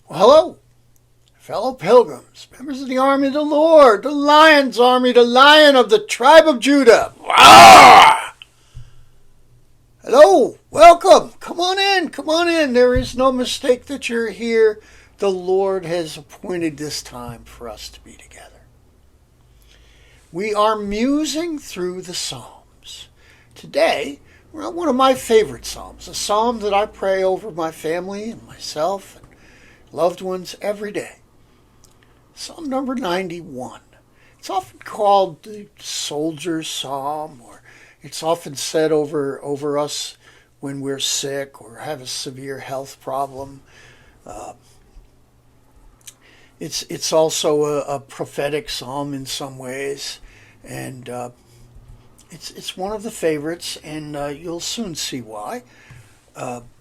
Well, hello, fellow pilgrims, members of the army of the Lord, the Lion's army, the Lion of the tribe of Judah. Rawr! Hello, welcome. Come on in, come on in. There is no mistake that you're here. The Lord has appointed this time for us to be together. We are musing through the Psalms. Today, we're on one of my favorite Psalms, a Psalm that I pray over my family and myself and loved ones every day. Psalm number 91. It's often called the soldier's psalm, or it's often said over us when we're sick or have a severe health problem. It's also a prophetic psalm in some ways, and it's one of the favorites, and you'll soon see why.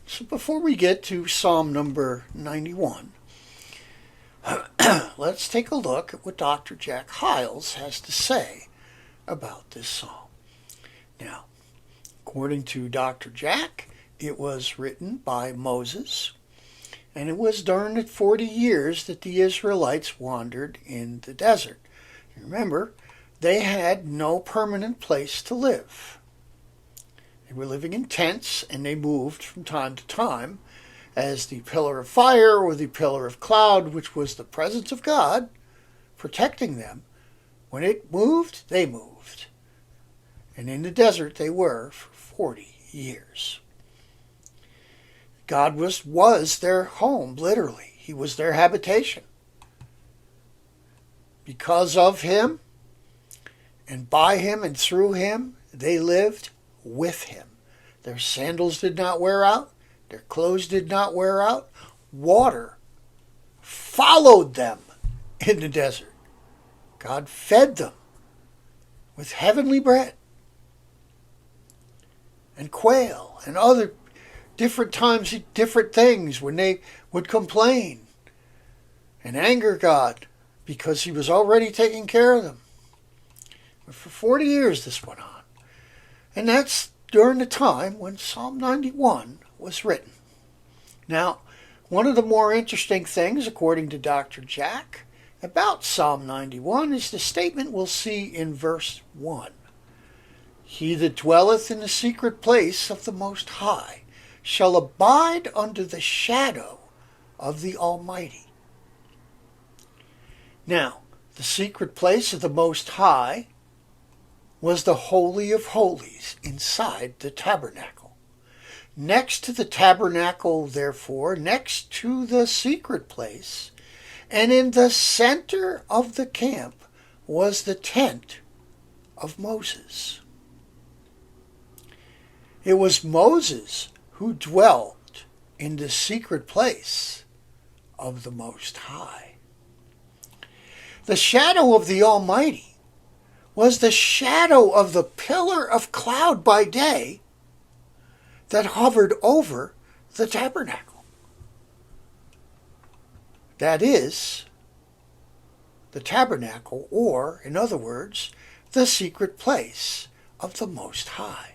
So before we get to Psalm number 91, let's take a look at what Dr. Jack Hyles has to say about this psalm. Now, according to Dr. Jack, it was written by Moses, and it was during the 40 years that the Israelites wandered in the desert. Remember, they had no permanent place to live. They were living in tents, and they moved from time to time as the pillar of fire or the pillar of cloud, which was the presence of God, protecting them. When it moved, they moved. And in the desert they were for 40 years. God was their home, literally. He was their habitation. Because of Him, and by Him and through Him, they lived with Him. Their sandals did not wear out. Their clothes did not wear out. Water followed them in the desert. God fed them with heavenly bread and quail and other different times, different things when they would complain and anger God because He was already taking care of them. But for 40 years this went on. And that's during the time when Psalm 91 was written. Now, one of the more interesting things, according to Dr. Jack, about Psalm 91 is the statement we'll see in verse 1. He that dwelleth in the secret place of the Most High shall abide under the shadow of the Almighty. Now, the secret place of the Most High was the Holy of Holies inside the tabernacle. Next to the tabernacle, therefore, next to the secret place, and in the center of the camp was the tent of Moses. It was Moses who dwelt in the secret place of the Most High. The shadow of the Almighty was the shadow of the pillar of cloud by day that hovered over the tabernacle. That is, the tabernacle, or, in other words, the secret place of the Most High.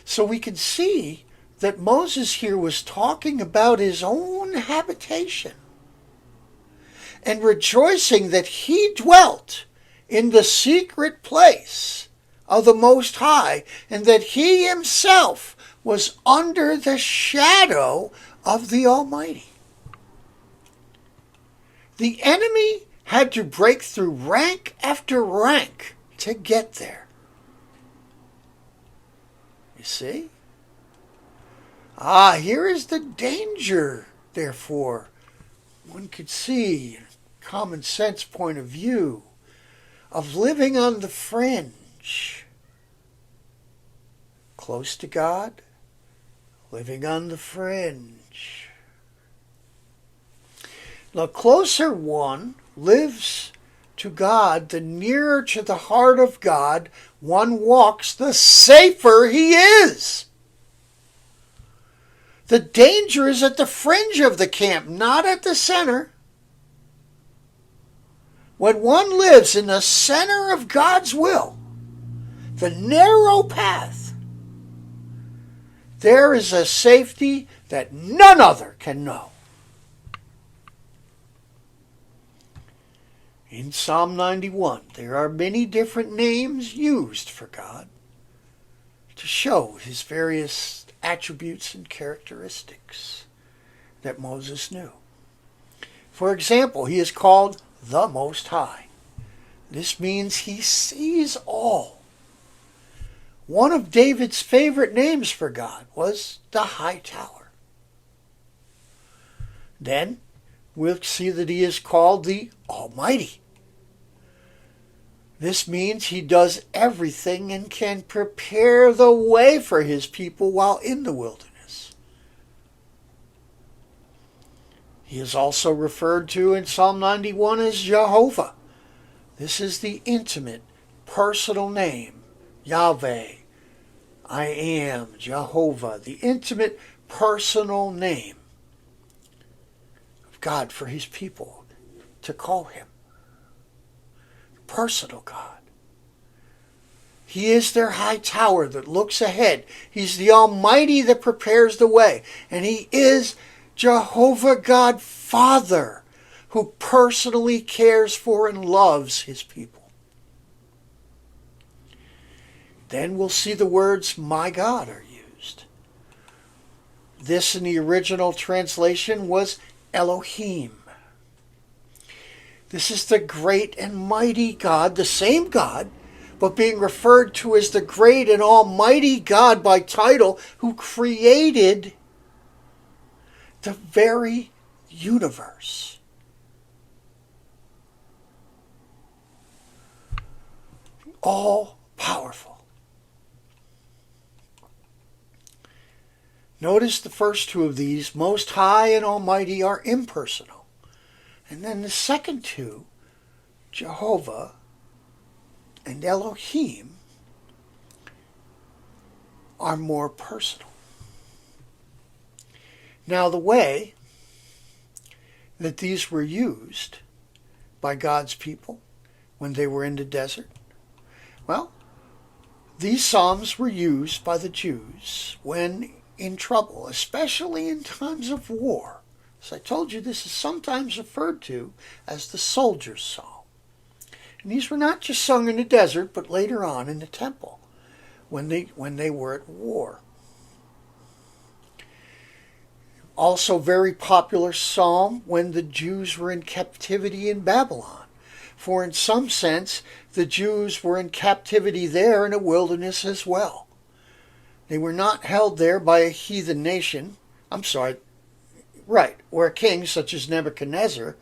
So we can see that Moses here was talking about his own habitation and rejoicing that he dwelt in the secret place of the Most High, and that he himself was under the shadow of the Almighty. The enemy had to break through rank after rank to get there. You see? Here is the danger, therefore, one could see, in a common sense point of view, of living on the fringe, close to God, living on the fringe. The closer one lives to God, the nearer to the heart of God one walks, the safer he is. The danger is at the fringe of the camp, not at the center. When one lives in the center of God's will, the narrow path, there is a safety that none other can know. In Psalm 91, there are many different names used for God to show his various attributes and characteristics that Moses knew. For example, he is called the Most High. This means he sees all. One of David's favorite names for God was the High Tower. Then we'll see that he is called the Almighty. This means he does everything and can prepare the way for his people while in the wilderness. He is also referred to in Psalm 91 as Jehovah. This is the intimate, personal name, Yahweh. I am Jehovah, the intimate, personal name of God for his people to call him. Personal God. He is their high tower that looks ahead. He's the Almighty that prepares the way. And he is Jehovah God Father, who personally cares for and loves his people. Then we'll see the words, my God, are used. This in the original translation was Elohim. This is the great and mighty God, the same God, but being referred to as the great and almighty God by title, who created the very universe. All powerful. Notice the first two of these, Most High and Almighty, are impersonal. And then the second two, Jehovah and Elohim, are more personal. Now, the way that these were used by God's people when they were in the desert, well, these psalms were used by the Jews when in trouble, especially in times of war. As I told you, this is sometimes referred to as the soldier's psalm. And these were not just sung in the desert, but later on in the temple when they were at war. Also very popular psalm when the Jews were in captivity in Babylon. For in some sense, the Jews were in captivity there in a wilderness as well. They were not held there by a heathen nation. Or a king such as Nebuchadnezzar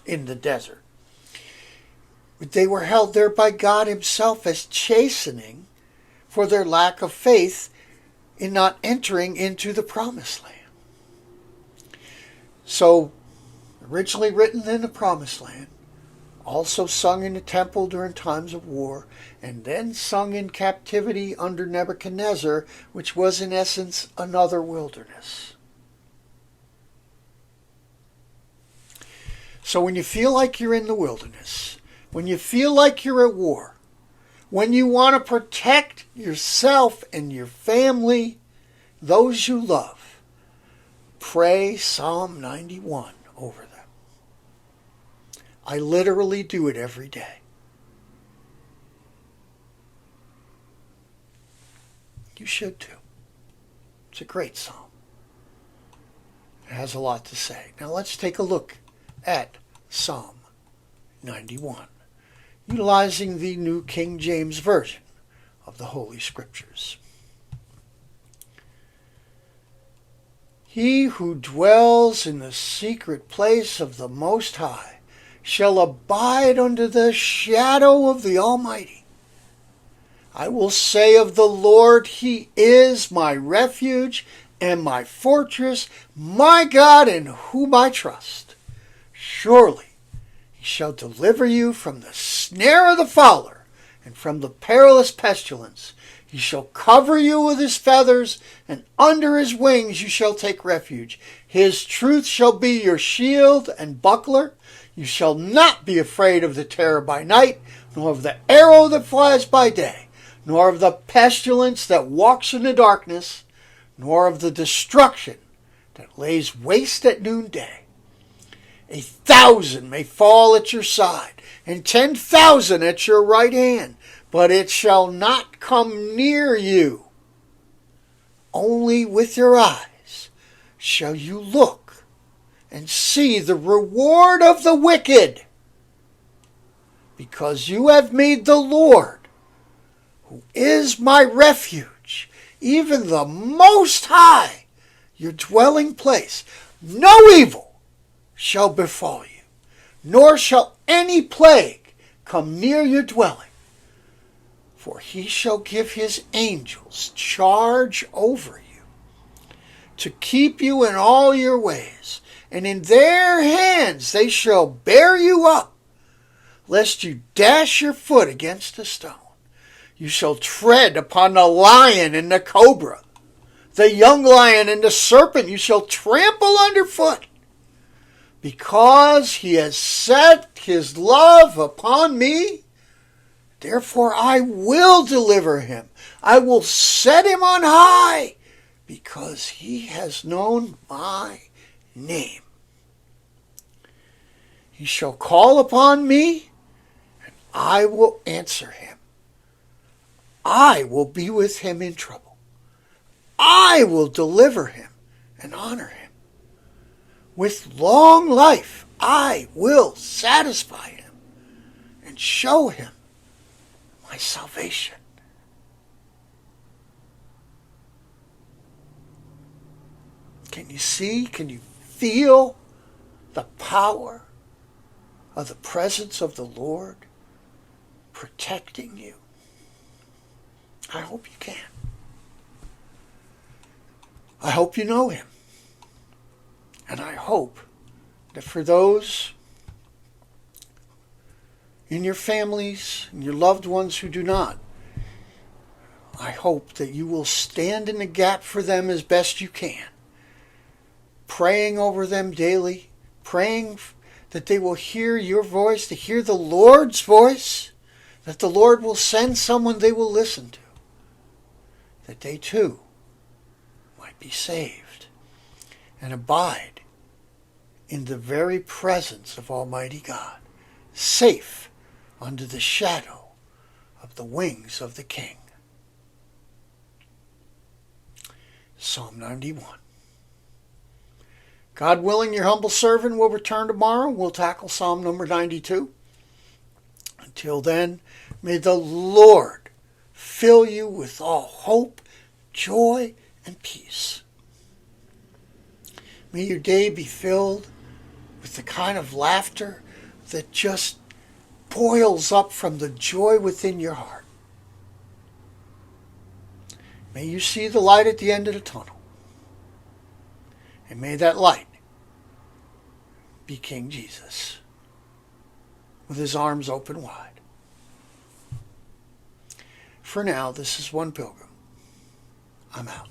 in the desert. But they were held there by God himself as chastening for their lack of faith in not entering into the promised land. So, originally written in the promised land, also sung in the temple during times of war, and then sung in captivity under Nebuchadnezzar, which was in essence another wilderness. So when you feel like you're in the wilderness, when you feel like you're at war, when you want to protect yourself and your family, those you love, pray Psalm 91 over them. I literally do it every day. You should too. It's a great psalm. It has a lot to say. Now let's take a look at Psalm 91, utilizing the New King James Version of the Holy Scriptures. He who dwells in the secret place of the Most High shall abide under the shadow of the Almighty. I will say of the Lord, he is my refuge and my fortress, my God in whom I trust. Surely he shall deliver you from the snare of the fowler and from the perilous pestilence. He shall cover you with his feathers, and under his wings you shall take refuge. His truth shall be your shield and buckler. You shall not be afraid of the terror by night, nor of the arrow that flies by day, nor of the pestilence that walks in the darkness, nor of the destruction that lays waste at noonday. 1,000 may fall at your side, and 10,000 at your right hand, but it shall not come near you. Only with your eyes shall you look and see the reward of the wicked, because you have made the Lord, who is my refuge, even the Most High, your dwelling place. No evil shall befall you, nor shall any plague come near your dwelling. For he shall give his angels charge over you, to keep you in all your ways, and in their hands they shall bear you up, lest you dash your foot against a stone. You shall tread upon the lion and the cobra, the young lion and the serpent you shall trample underfoot. Because he has set his love upon me, therefore I will deliver him. I will set him on high, because he has known my name. He shall call upon me, and I will answer him. I will be with him in trouble. I will deliver him and honor him. With long life I will satisfy him and show him my salvation. Can you see? Can you feel the power of the presence of the Lord protecting you? I hope you can. I hope you know him. And I hope that for those in your families and your loved ones who do not, I hope that you will stand in the gap for them as best you can, praying over them daily, praying that they will hear your voice, to hear the Lord's voice, that the Lord will send someone they will listen to, that they too might be saved and abide in the very presence of Almighty God, safe under the shadow of the wings of the King. Psalm 91. God willing, your humble servant will return tomorrow. We'll tackle Psalm number 92. Until then, may the Lord fill you with all hope, joy, and peace. May your day be filled with the kind of laughter that just boils up from the joy within your heart. May you see the light at the end of the tunnel. And may that light be King Jesus, with his arms open wide. For now, this is One Pilgrim. I'm out.